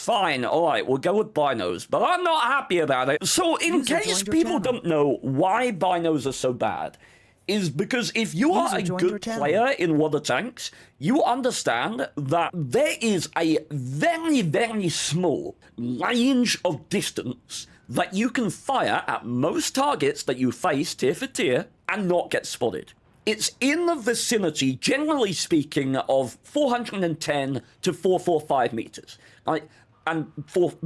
fine, alright, we'll go with Binos, but I'm not happy about it. So in case people don't know why Binos are so bad, is because if you are a good player in water tanks, you understand that there is a very, very small range of distance that you can fire at most targets that you face tier for tier and not get spotted. It's in the vicinity, generally speaking, of 410 to 445 meters, right? And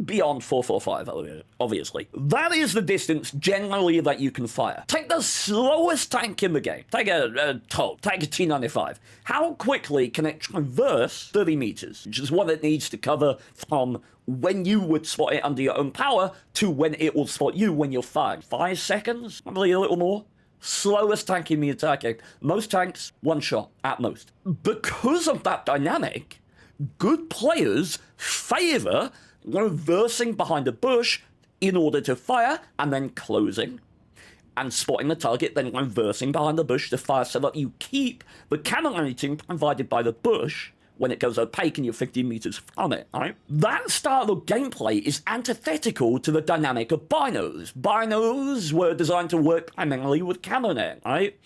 beyond 445, obviously. That is the distance generally that you can fire. Take the slowest tank in the game. Take a Top, take a T95. How quickly can it traverse 30 meters, which is what it needs to cover from when you would spot it under your own power to when it will spot you when you're firing? 5 seconds? Probably a little more. Slowest tank in the attacking. Most tanks, 1 shot at most. Because of that dynamic, good players favor reversing behind a bush in order to fire and then closing and spotting the target, then reversing behind the bush to fire so that you keep the camera rating provided by the bush when it goes opaque and you're 15 meters from it, right? That style of gameplay is antithetical to the dynamic of Binos. Binos were designed to work primarily with camera, right?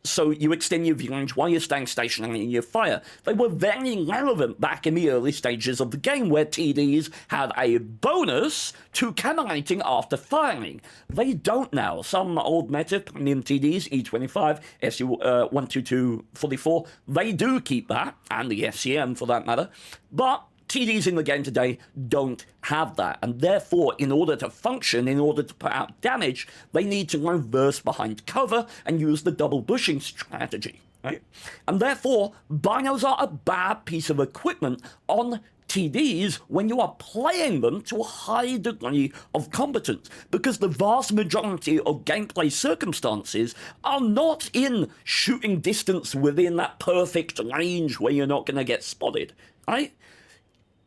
So you extend your view range while you're staying stationary in your fire. They were very relevant back in the early stages of the game where TDs had a bonus to camera rating after firing. They don't now. Some old meta premium TDs, E25, SU12244, they do keep that, and the SCM for that matter, but TDs in the game today don't have that, and therefore, in order to function, in order to put out damage, they need to reverse behind cover and use the double bushing strategy, right? And therefore, Binos are a bad piece of equipment on TDs when you are playing them to a high degree of competence, because the vast majority of gameplay circumstances are not in shooting distance within that perfect range where you're not going to get spotted, right?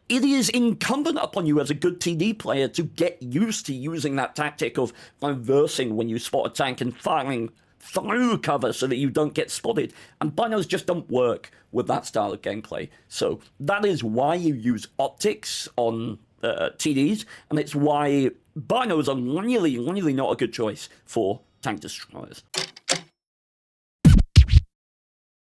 It is incumbent upon you as a good TD player to get used to using that tactic of reversing when you spot a tank and firing through cover so that you don't get spotted. And Binos just don't work with that style of gameplay. So that is why you use optics on TDs, and it's why Binos are really, really not a good choice for tank destroyers.